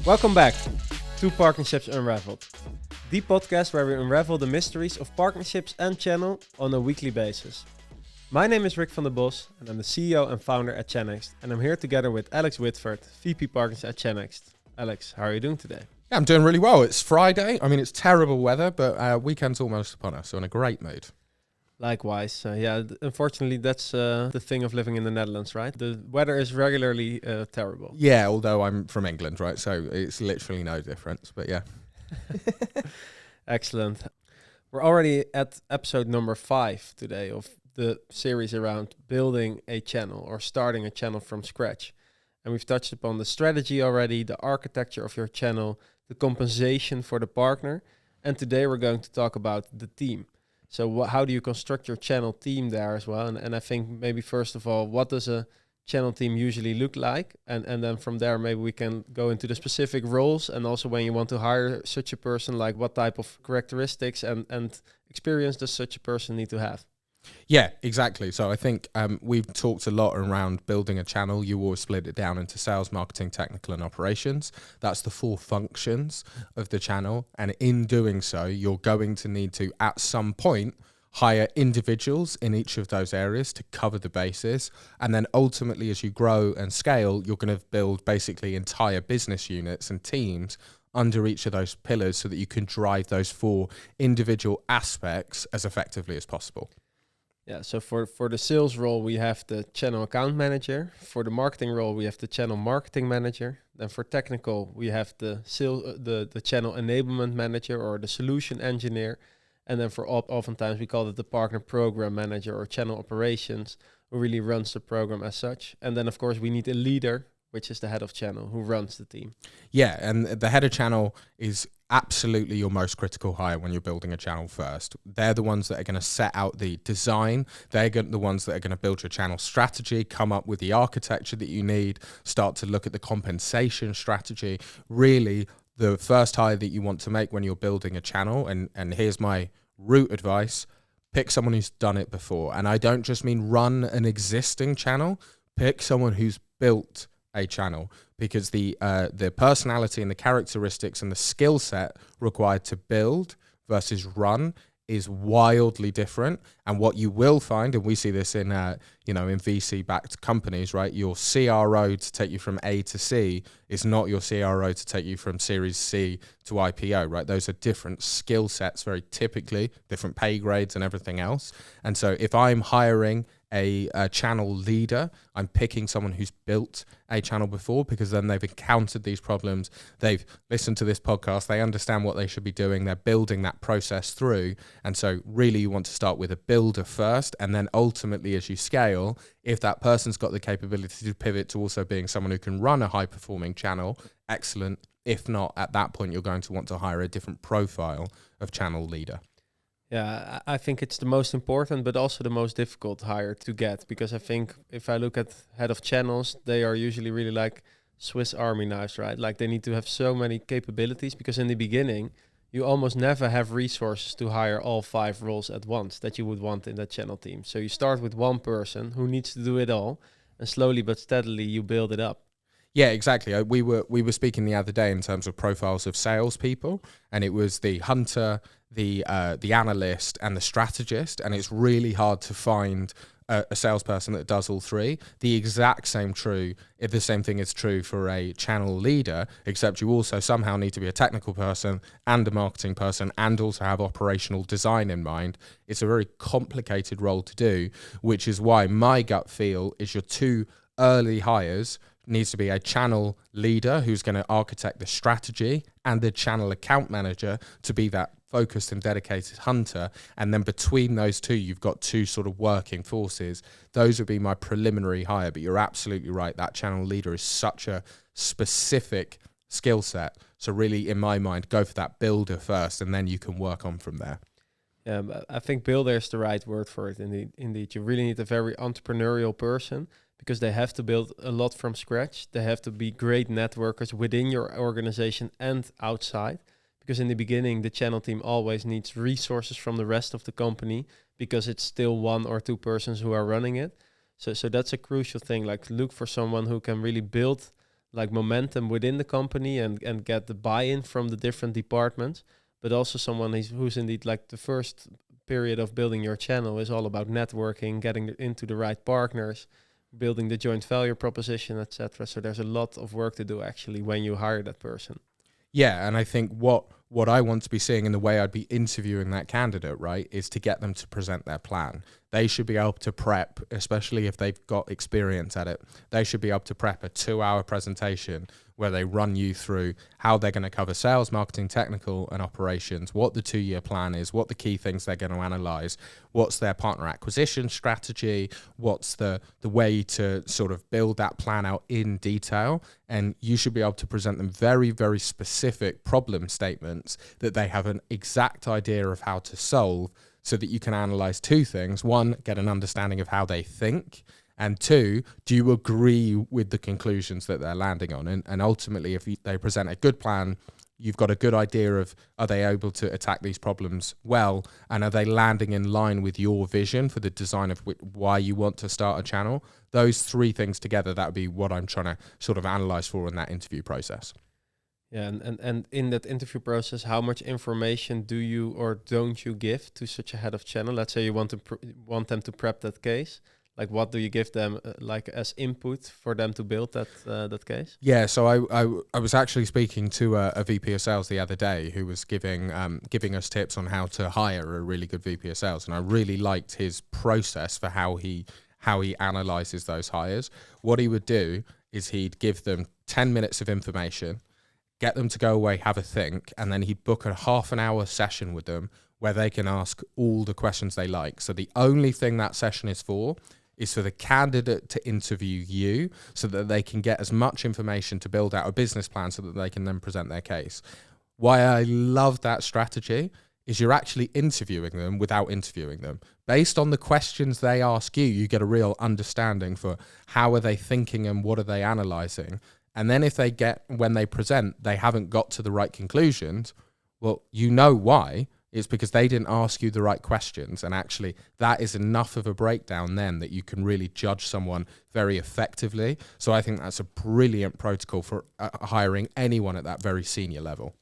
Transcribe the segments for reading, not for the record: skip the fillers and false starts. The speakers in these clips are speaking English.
Welcome back to Partnerships Unraveled, the podcast where we unravel the mysteries of partnerships and channel on a weekly basis. My name is Rick van der Bos, and I'm the CEO and founder at Chanext, and I'm here together with Alex Whitford, VP Partners at Chanext. Alex, how are you doing today? Yeah, I'm doing really well. It's Friday. I mean, it's terrible weather, but weekend's almost upon us, so in a great mood. Likewise. Unfortunately, that's the thing of living in the Netherlands, right? The weather is regularly terrible. Yeah, although I'm from England, right? So it's literally no difference, but yeah. Excellent. We're already at episode number 5 today of the series around building a channel or starting a channel from scratch. And we've touched upon the strategy already, the architecture of your channel, the compensation for the partner. And today we're going to talk about the team. So how do you construct your channel team there as well? And I think maybe first of all, what does a channel team usually look like? And then from there, maybe we can go into the specific roles. And also when you want to hire such a person, like what type of characteristics and experience does such a person need to have? Yeah, exactly. So I think we've talked a lot around building a channel. You always split it down into sales, marketing, technical, and operations. That's the 4 functions of the channel. And in doing so, you're going to need to, at some point, hire individuals in each of those areas to cover the bases. And then ultimately, as you grow and scale, you're going to build basically entire business units and teams under each of those pillars so that you can drive those 4 individual aspects as effectively as possible. Yeah, so for the sales role, we have the channel account manager. For the marketing role, we have the channel marketing manager. Then for technical, we have the channel enablement manager or the solution engineer. And then for oftentimes, we call it the partner program manager or channel operations, who really runs the program as such. And then, of course, we need a leader, which is the head of channel, who runs the team. Yeah, and the head of channel is absolutely your most critical hire when you're building a channel first. They're the ones that are going to set out the design. They're the ones that are going to build your channel strategy, come up with the architecture that you need, start to look at the compensation strategy. Really, the first hire that you want to make when you're building a channel, and here's my root advice, pick someone who's done it before. And I don't just mean run an existing channel, pick someone who's built a channel, because the personality and the characteristics and the skill set required to build versus run is wildly different. And what you will find, and we see this in in VC-backed companies, right? Your CRO to take you from A to C is not your CRO to take you from Series C to IPO, right? Those are different skill sets, very typically, different pay grades and everything else. And so if I'm hiring a channel leader, I'm picking someone who's built a channel before, because then they've encountered these problems, they've listened to this podcast, they understand what they should be doing, they're building that process through. And so really you want to start with a builder first, and then ultimately as you scale, if that person's got the capability to pivot to also being someone who can run a high performing channel, excellent. If not, at that point you're going to want to hire a different profile of channel leader. Yeah, I think it's the most important, but also the most difficult hire to get, because I think if I look at head of channels, they are usually really like Swiss Army knives, right? Like they need to have so many capabilities, because in the beginning, you almost never have resources to hire all 5 roles at once that you would want in that channel team. So you start with one person who needs to do it all, and slowly but steadily you build it up. Yeah, exactly. We were speaking the other day in terms of profiles of salespeople, and it was the hunter, the analyst, and the strategist. And it's really hard to find a salesperson that does all 3. The same thing is true for a channel leader, except you also somehow need to be a technical person and a marketing person and also have operational design in mind. It's a very complicated role to do, which is why my gut feel is your 2 early hires needs to be a channel leader who's going to architect the strategy, and the channel account manager to be that focused and dedicated hunter. And then between those 2, you've got 2 sort of working forces. Those would be my preliminary hire, but you're absolutely right. That channel leader is such a specific skill set. So really, in my mind, go for that builder first, and then you can work on from there. Yeah, but I think builder is the right word for it. Indeed, you really need a very entrepreneurial person, because they have to build a lot from scratch. They have to be great networkers within your organization and outside, because in the beginning, the channel team always needs resources from the rest of the company, because it's still 1 or 2 persons who are running it. So that's a crucial thing. Like, look for someone who can really build like momentum within the company and get the buy-in from the different departments, but also someone who's indeed like the first period of building your channel is all about networking, getting into the right partners, building the joint value proposition, etc. So there's a lot of work to do actually when you hire that person. Yeah, and I think what I want to be seeing in the way I'd be interviewing that candidate, right, is to get them to present their plan. They should be able to prep, especially if they've got experience at it. They should be able to prep a 2-hour presentation where they run you through how they're going to cover sales, marketing, technical, and operations, what the 2-year plan is, what the key things they're going to analyze, what's their partner acquisition strategy, what's the way to sort of build that plan out in detail. And you should be able to present them very, very specific problem statements that they have an exact idea of how to solve, so that you can analyze 2 things. 1, get an understanding of how they think. And 2, do you agree with the conclusions that they're landing on? And ultimately, if they present a good plan, you've got a good idea of, are they able to attack these problems well? And are they landing in line with your vision for the design of why you want to start a channel? Those 3 things together, that would be what I'm trying to sort of analyze for in that interview process. Yeah, and in that interview process, how much information do you or don't you give to such a head of channel? Let's say you want them to prep that case. Like, what do you give them like as input for them to build that case? Yeah, so I was actually speaking to a VP of sales the other day who was giving us tips on how to hire a really good VP of sales, and I really liked his process for how he analyzes those hires. What he would do is he'd give them 10 minutes of information, get them to go away, have a think, and then he'd book a half an hour session with them where they can ask all the questions they like. So the only thing that session is for the candidate to interview you, so that they can get as much information to build out a business plan so that they can then present their case. Why I love that strategy is you're actually interviewing them without interviewing them. Based on the questions they ask you, you get a real understanding for how are they thinking and what are they analyzing. And then if when they present, they haven't got to the right conclusions, well, you know why. It's because they didn't ask you the right questions. And actually, that is enough of a breakdown then that you can really judge someone very effectively. So I think that's a brilliant protocol for hiring anyone at that very senior level.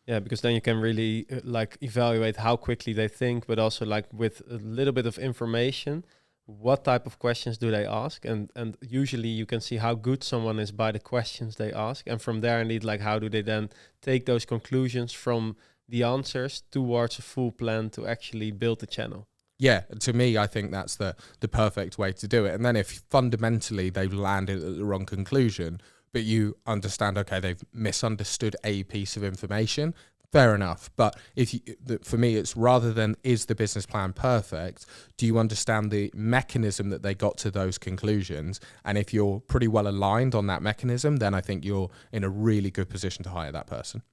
Yeah, because then you can really like evaluate how quickly they think, but also like with a little bit of information, what type of questions do they ask? And usually you can see how good someone is by the questions they ask. And from there, indeed, like how do they then take those conclusions from the answers towards a full plan to actually build the channel? Yeah, to me, I think that's the perfect way to do it. And then if fundamentally they've landed at the wrong conclusion, but you understand, okay, they've misunderstood a piece of information, fair enough. But for me, it's rather than is the business plan perfect, do you understand the mechanism that they got to those conclusions? And if you're pretty well aligned on that mechanism, then I think you're in a really good position to hire that person.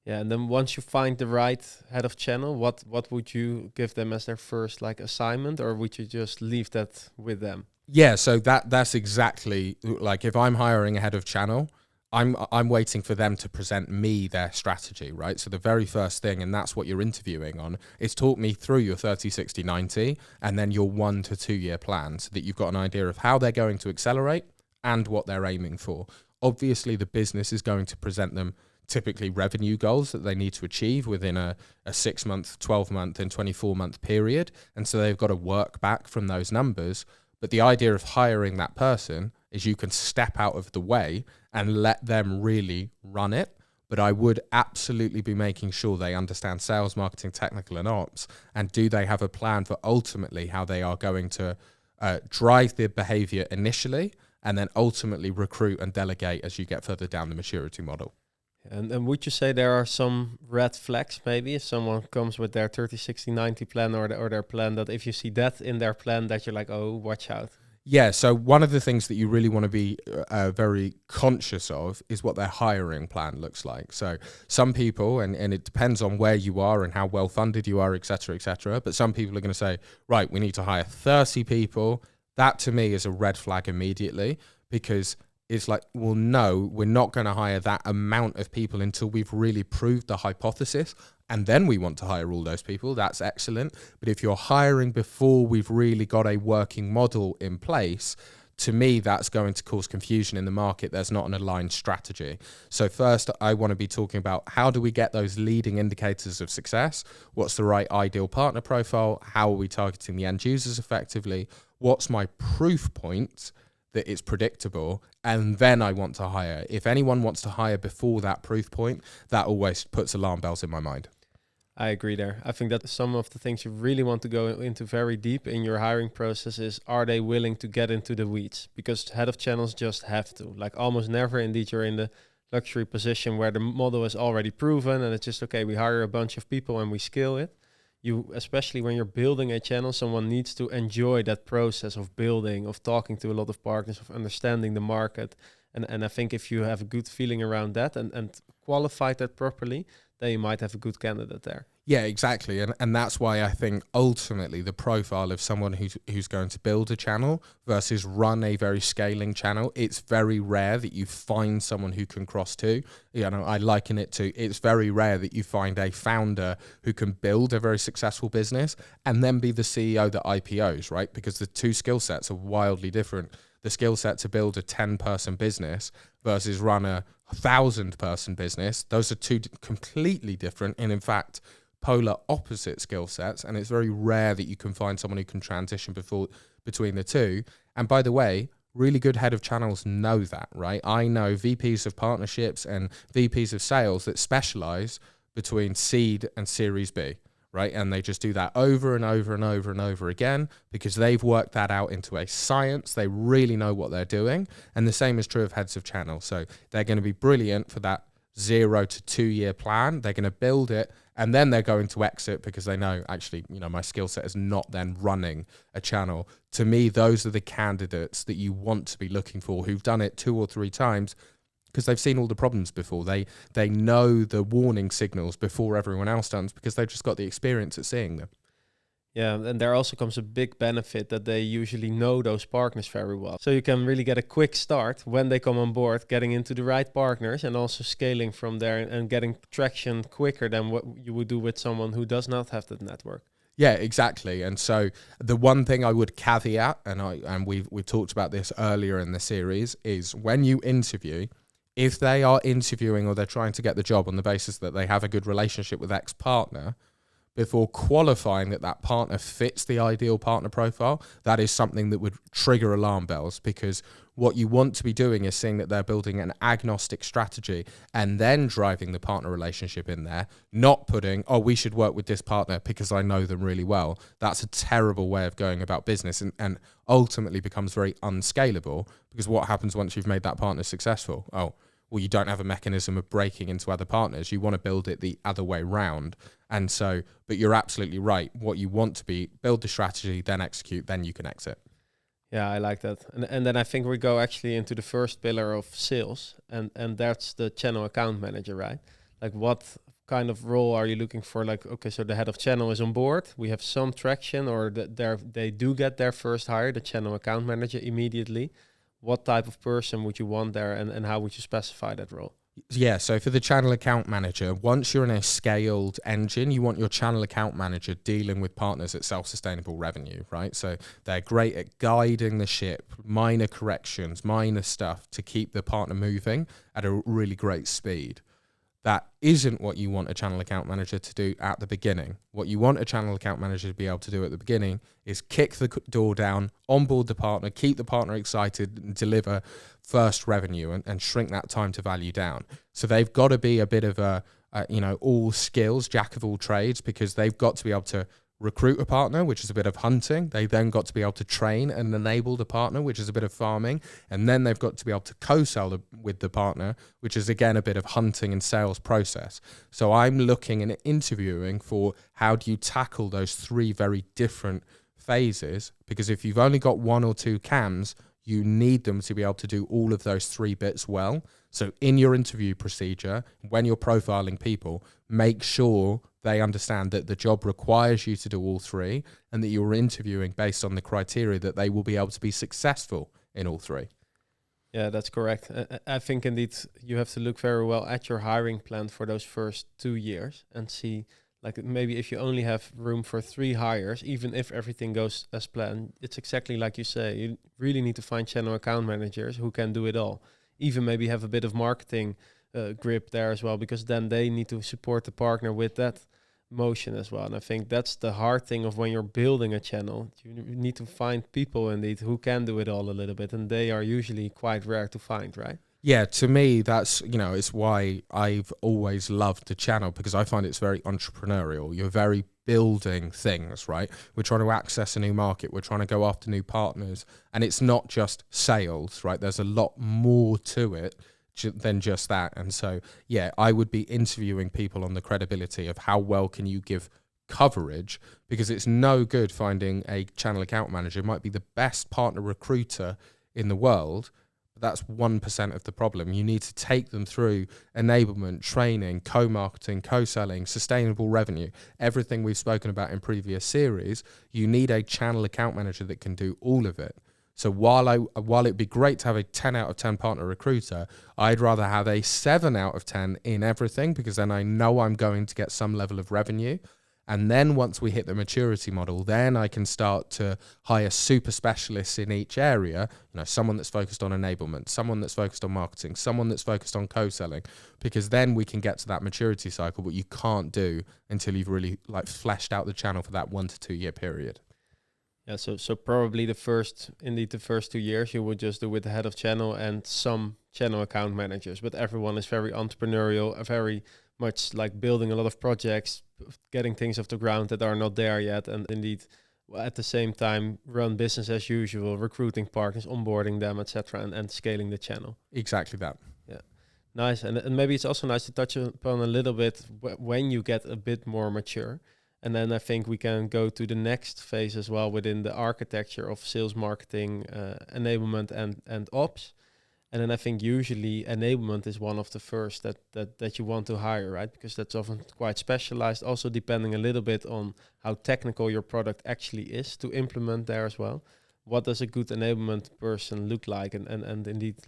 Yeah, and then once you find the right head of channel, what would you give them as their first like assignment, or would you just leave that with them? Yeah, so that's exactly like if I'm hiring a head of channel, I'm waiting for them to present me their strategy, right? So the very first thing, and that's what you're interviewing on, is talk me through your 30, 60, 90, and then your 1 to 2 year plan so that you've got an idea of how they're going to accelerate and what they're aiming for. Obviously, the business is going to present them typically revenue goals that they need to achieve within a 6-month, 12-month, and 24-month period. And so they've got to work back from those numbers. But the idea of hiring that person is you can step out of the way and let them really run it. But I would absolutely be making sure they understand sales, marketing, technical, and ops. And do they have a plan for ultimately how they are going to drive their behavior initially and then ultimately recruit and delegate as you get further down the maturity model? And would you say there are some red flags maybe if someone comes with their 30, 60, 90 plan or their plan, that if you see that in their plan that you're like, oh, watch out? Yeah, so one of the things that you really want to be very conscious of is what their hiring plan looks like. So some people, and it depends on where you are and how well funded you are, et cetera, but some people are going to say, right, we need to hire 30 people. That to me is a red flag immediately, because it's like, well, no, we're not going to hire that amount of people until we've really proved the hypothesis. And then we want to hire all those people. That's excellent. But if you're hiring before we've really got a working model in place, to me, that's going to cause confusion in the market. There's not an aligned strategy. So first, I want to be talking about how do we get those leading indicators of success? What's the right ideal partner profile? How are we targeting the end users effectively? What's my proof point that it's predictable? And then I want to hire. If anyone wants to hire before that proof point, that always puts alarm bells in my mind. I agree there. I think that some of the things you really want to go into very deep in your hiring process is, are they willing to get into the weeds? Because head of channels just have to. Like almost never, indeed, you're in the luxury position where the model is already proven and it's just, okay, we hire a bunch of people and we scale it. You, especially when you're building a channel, someone needs to enjoy that process of building, of talking to a lot of partners, of understanding the market. And I think if you have a good feeling around that and qualified that properly, then you might have a good candidate there. Yeah, exactly. And that's why I think ultimately the profile of someone who's going to build a channel versus run a very scaling channel, it's very rare that you find someone who can cross two. You know, I liken it to, it's very rare that you find a founder who can build a very successful business and then be the CEO that IPOs, right? Because the two skill sets are wildly different. The skill set to build a 10-person business versus run a 1,000-person business, those are two completely different and, in fact, polar opposite skill sets. And it's very rare that you can find someone who can transition between the two. And by the way, really good head of channels know that, right? I know VPs of partnerships and VPs of sales that specialize between seed and Series B, right? And they just do that over and over and over and over again because they've worked that out into a science. They really know what they're doing. And the same is true of heads of channel. So they're going to be brilliant for that 0 to 2 year plan. They're going to build it and then they're going to exit because they know, actually, you know, my skill set is not then running a channel. To me, those are the candidates that you want to be looking for who've done it 2 or 3 times because they've seen all the problems before. They know the warning signals before everyone else does because they've just got the experience at seeing them. Yeah, and there also comes a big benefit that they usually know those partners very well. So you can really get a quick start when they come on board, getting into the right partners and also scaling from there and getting traction quicker than what you would do with someone who does not have that network. Yeah, exactly. And so the one thing I would caveat, and we've talked about this earlier in the series, is when you interview, if they are interviewing or they're trying to get the job on the basis that they have a good relationship with X partner, before qualifying that partner fits the ideal partner profile, that is something that would trigger alarm bells because what you want to be doing is seeing that they're building an agnostic strategy and then driving the partner relationship in there, not putting, oh, we should work with this partner because I know them really well. That's a terrible way of going about business and ultimately becomes very unscalable because what happens once you've made that partner successful? Oh, well, you don't have a mechanism of breaking into other partners. You want to build it the other way round. And so, but you're absolutely right. What you want to be, build the strategy, then execute, then you can exit. Yeah, I like that. And then I think we go actually into the first pillar of sales, and that's the channel account manager, right? Like what kind of role are you looking for? Like, okay, so the head of channel is on board. We have some traction or they do get their first hire, the channel account manager immediately. What type of person would you want there and how would you specify that role? Yeah, so for the channel account manager, once you're in a scaled engine, you want your channel account manager dealing with partners at self-sustainable revenue, right? So they're great at guiding the ship, minor corrections, minor stuff to keep the partner moving at a really great speed. That isn't what you want a channel account manager to do at the beginning. What you want a channel account manager to be able to do at the beginning is kick the door down, onboard the partner, keep the partner excited, and deliver first revenue and shrink that time to value down. So they've got to be a bit of a all skills, jack of all trades, because they've got to be able to recruit a partner, which is a bit of hunting. They then got to be able to train and enable the partner, which is a bit of farming. And then they've got to be able to co-sell with the partner, which is again a bit of hunting and sales process. So I'm looking and interviewing for how do you tackle those 3 very different phases, because if you've only got 1 or 2 cams, you need them to be able to do all of those 3 bits well. So in your interview procedure, when you're profiling people, make sure they understand that the job requires you to do all 3 and that you're interviewing based on the criteria that they will be able to be successful in all 3. Yeah, that's correct. I think indeed you have to look very well at your hiring plan for those first 2 years and see Like maybe if you only have room for 3 hires, even if everything goes as planned, it's exactly like you say. You really need to find channel account managers who can do it all. Even maybe have a bit of marketing grip there as well, because then they need to support the partner with that motion as well. And I think that's the hard thing of when you're building a channel. You need to find people indeed who can do it all a little bit, and they are usually quite rare to find, right? Yeah, to me, that's, it's why I've always loved the channel, because I find it's very entrepreneurial. You're very building things, right? We're trying to access a new market. We're trying to go after new partners. And it's not just sales, right? There's a lot more to it than just that. And so, yeah, I would be interviewing people on the credibility of how well can you give coverage, because it's no good finding a channel account manager. It might be the best partner recruiter in the world, that's 1% of the problem. You need to take them through enablement, training, co-marketing, co-selling, sustainable revenue, everything we've spoken about in previous series. You need a channel account manager that can do all of it. So while it'd be great to have a 10 out of 10 partner recruiter, I'd rather have a 7 out of 10 in everything, because then I know I'm going to get some level of revenue. And then once we hit the maturity model, then I can start to hire super specialists in each area, someone that's focused on enablement, someone that's focused on marketing, someone that's focused on co-selling, because then we can get to that maturity cycle, what you can't do until you've really fleshed out the channel for that 1 to 2 year period. Yeah, so probably the first 2 years you would just do with the head of channel and some channel account managers, but everyone is very entrepreneurial, very much like building a lot of projects, getting things off the ground that are not there yet, and indeed at the same time run business as usual, recruiting partners, onboarding them, etc., and scaling the channel. Exactly that. Yeah, nice. And maybe it's also nice to touch upon a little bit when you get a bit more mature. And then I think we can go to the next phase as well within the architecture of sales, marketing, enablement, and ops. And then I think usually enablement is one of the first that you want to hire, right? Because that's often quite specialized, also depending a little bit on how technical your product actually is to implement there as well. What does a good enablement person look like? And indeed,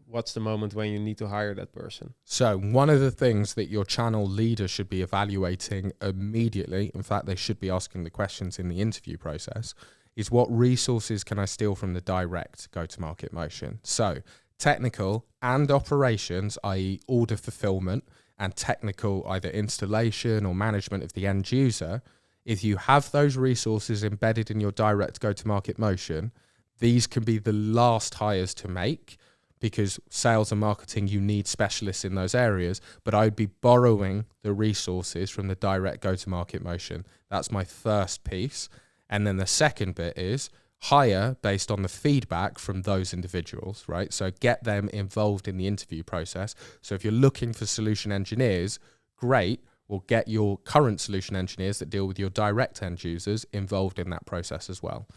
what's the moment when you need to hire that person? So one of the things that your channel leader should be evaluating immediately, in fact, they should be asking the questions in the interview process, is what resources can I steal from the direct go-to-market motion? So technical and operations, i.e. order fulfillment, and technical either installation or management of the end user. If you have those resources embedded in your direct go-to-market motion, these can be the last hires to make, because sales and marketing, you need specialists in those areas, but I'd be borrowing the resources from the direct go-to-market motion. That's my first piece. And then the second bit is hire based on the feedback from those individuals, right? So get them involved in the interview process. So if you're looking for solution engineers, great. Well, get your current solution engineers that deal with your direct end users involved in that process as well.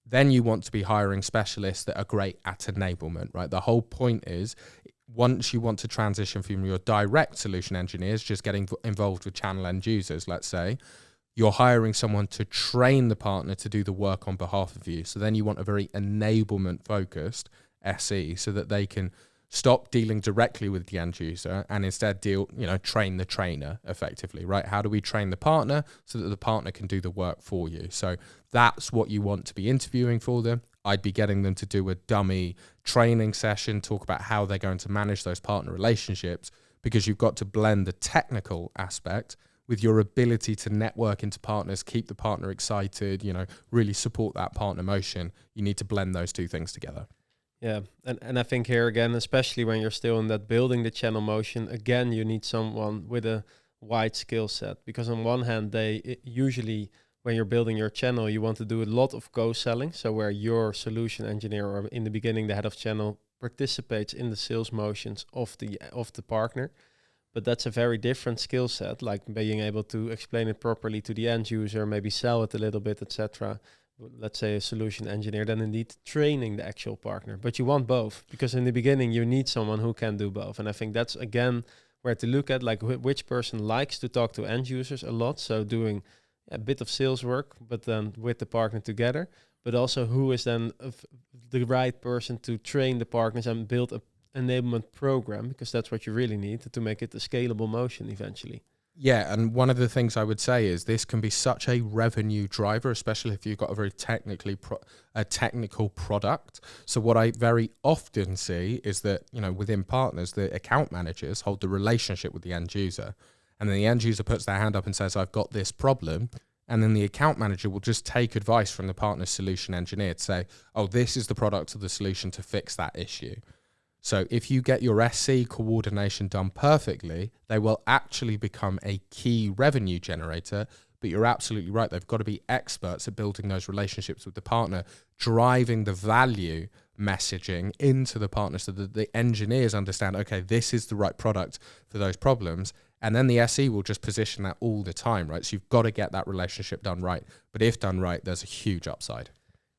Then you want to be hiring specialists that are great at enablement, right? The whole point is, once you want to transition from your direct solution engineers, just getting involved with channel end users, let's say, you're hiring someone to train the partner to do the work on behalf of you. So then you want a very enablement focused SE, so that they can stop dealing directly with the end user and instead train the trainer effectively, right? How do we train the partner so that the partner can do the work for you? So that's what you want to be interviewing for them. I'd be getting them to do a dummy training session, talk about how they're going to manage those partner relationships, because you've got to blend the technical aspect with your ability to network into partners, keep the partner excited, really support that partner motion. You need to blend those two things together. Yeah, and I think here again, especially when you're still in that building the channel motion, again, you need someone with a wide skill set. Because on one hand, usually when you're building your channel, you want to do a lot of co-selling. So where your solution engineer, or in the beginning, the head of channel, participates in the sales motions of the partner. But that's a very different skill set, like being able to explain it properly to the end user, maybe sell it a little bit, etc. Let's say a solution engineer, then indeed training the actual partner. But you want both, because in the beginning you need someone who can do both. And I think that's again where to look at, like which person likes to talk to end users a lot, so doing a bit of sales work, but then with the partner together, but also who is then the right person to train the partners and build a enablement program, because that's what you really need to make it a scalable motion eventually. Yeah, and one of the things I would say is this can be such a revenue driver, especially if you've got a very technical product. So what I very often see is that, within partners, the account managers hold the relationship with the end user. And then the end user puts their hand up and says, I've got this problem. And then the account manager will just take advice from the partner's solution engineer to say, oh, this is the product or the solution to fix that issue. So if you get your SC coordination done perfectly, they will actually become a key revenue generator. But you're absolutely right. They've got to be experts at building those relationships with the partner, driving the value messaging into the partner so that the engineers understand, okay, this is the right product for those problems. And then the SE will just position that all the time, right? So you've got to get that relationship done right. But if done right, there's a huge upside.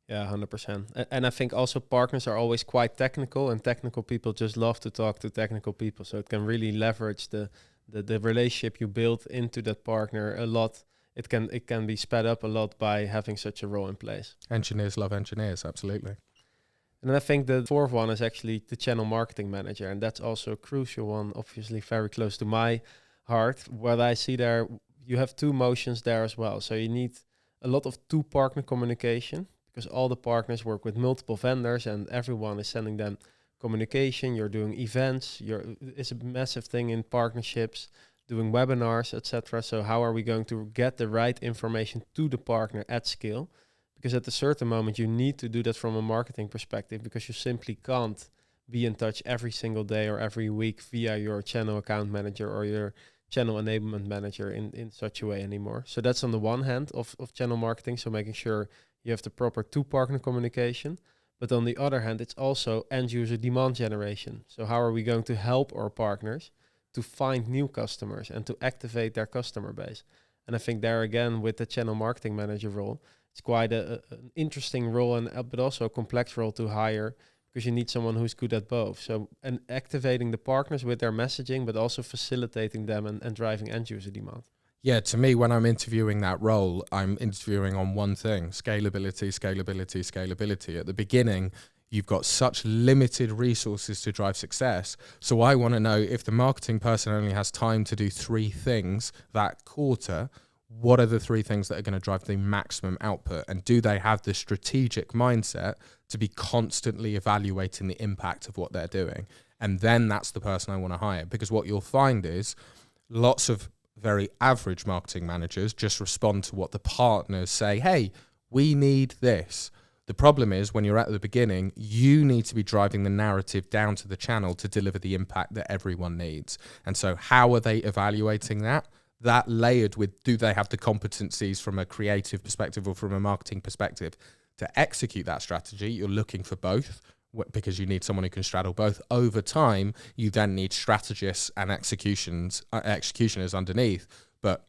Yeah, 100%. And I think also partners are always quite technical, and technical people just love to talk to technical people. So it can really leverage the relationship you build into that partner a lot. It can be sped up a lot by having such a role in place. Engineers love engineers, absolutely. And then I think the fourth one is actually the channel marketing manager. And that's also a crucial one, obviously very close to my heart. What I see there, you have two motions there as well. So you need a lot of two-partner communication, because all the partners work with multiple vendors and everyone is sending them communication. You're doing events. It's a massive thing in partnerships, doing webinars, etc. So how are we going to get the right information to the partner at scale? Because at a certain moment, you need to do that from a marketing perspective, because you simply can't be in touch every single day or every week via your channel account manager or your channel enablement manager in such a way anymore. So that's on the one hand of channel marketing. So making sure you have the proper two-partner communication. But on the other hand, it's also end-user demand generation. So how are we going to help our partners to find new customers and to activate their customer base? And I think there again, with the channel marketing manager role, it's quite an interesting role, and but also a complex role to hire, because you need someone who's good at both. So, and activating the partners with their messaging, but also facilitating them and driving end-user demand. Yeah, to me, when I'm interviewing that role, I'm interviewing on one thing: scalability, scalability, scalability. At the beginning, you've got such limited resources to drive success. So I want to know, if the marketing person only has time to do 3 things that quarter, what are the 3 things that are going to drive the maximum output? And do they have the strategic mindset to be constantly evaluating the impact of what they're doing? And then that's the person I want to hire. Because what you'll find is lots of very average marketing managers just respond to what the partners say. Hey, we need this. The problem is, when you're at the beginning, you need to be driving the narrative down to the channel to deliver the impact that everyone needs. And so how are they evaluating that? That layered with, do they have the competencies from a creative perspective or from a marketing perspective to execute that strategy? You're looking for both, because you need someone who can straddle both. Over time, you then need strategists and executioners underneath. But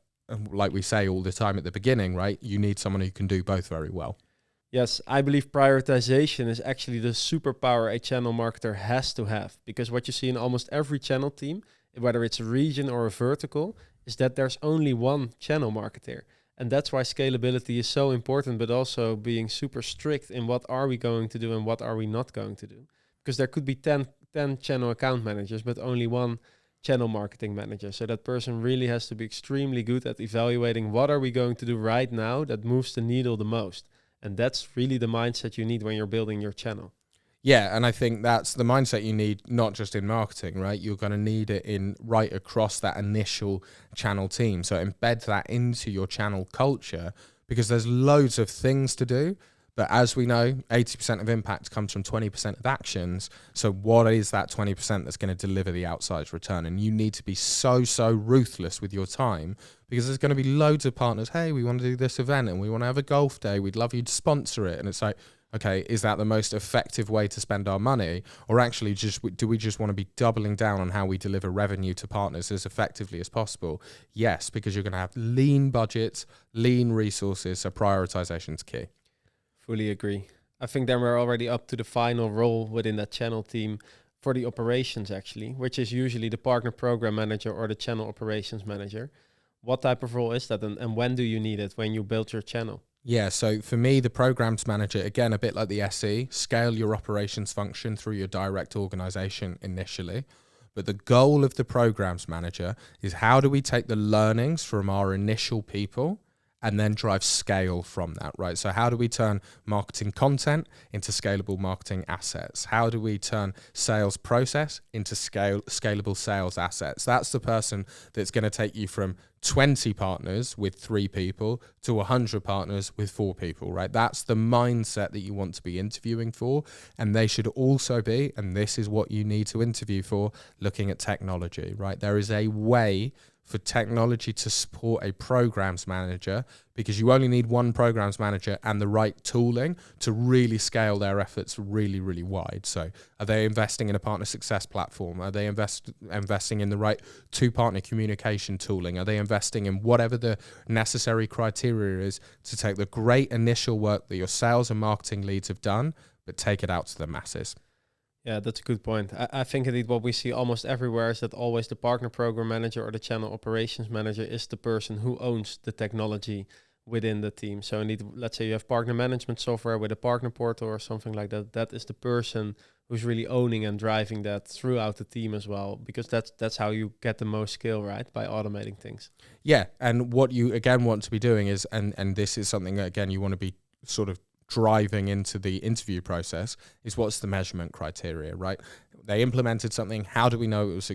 like we say all the time at the beginning, right, you need someone who can do both very well. Yes, I believe prioritization is actually the superpower a channel marketer has to have, because what you see in almost every channel team, whether it's a region or a vertical, is that there's only one channel marketer. And that's why scalability is so important, but also being super strict in what are we going to do and what are we not going to do. Because there could be 10 channel account managers, but only one channel marketing manager. So that person really has to be extremely good at evaluating what are we going to do right now that moves the needle the most. And that's really the mindset you need when you're building your channel. Yeah, and I think that's the mindset you need, not just in marketing, right? You're going to need it in right across that initial channel team. So embed that into your channel culture, because there's loads of things to do. But as we know, 80% of impact comes from 20% of actions. So what is that 20% that's going to deliver the outsized return? And you need to be so ruthless with your time, because there's going to be loads of partners. Hey, we want to do this event and we want to have a golf day. We'd love you to sponsor it. And it's like, okay, is that the most effective way to spend our money? Or actually, do we just want to be doubling down on how we deliver revenue to partners as effectively as possible? Yes, because you're going to have lean budgets, lean resources, so prioritization is key. Fully agree. I think then we're already up to the final role within that channel team for the operations, actually, which is usually the partner program manager or the channel operations manager. What type of role is that, and when do you need it when you build your channel? Yeah, so for me, the programs manager, again, a bit like the SE, scale your operations function through your direct organization initially. But the goal of the programs manager is how do we take the learnings from our initial people and then drive scale from that, right? So how do we turn marketing content into scalable marketing assets? How do we turn sales process into scalable sales assets? That's the person that's going to take you from 20 partners with 3 people to 100 partners with 4 people, right? That's the mindset that you want to be interviewing for. And they should also be, and this is what you need to interview for, looking at technology, right? There is a way for technology to support a programs manager, because you only need one programs manager and the right tooling to really scale their efforts really, really wide. So are they investing in a partner success platform? Are they investing in the right 2-partner communication tooling? Are they investing in whatever the necessary criteria is to take the great initial work that your sales and marketing leads have done, but take it out to the masses? Yeah, that's a good point. I think indeed what we see almost everywhere is that always the partner program manager or the channel operations manager is the person who owns the technology within the team. So indeed, let's say you have partner management software with a partner portal or something like that. That is the person who's really owning and driving that throughout the team as well, because that's how you get the most skill, right? By automating things. Yeah, and what you again want to be doing is, and this is something that again you want to be sort of driving into the interview process, is what's the measurement criteria, right? They implemented something. How do we know it was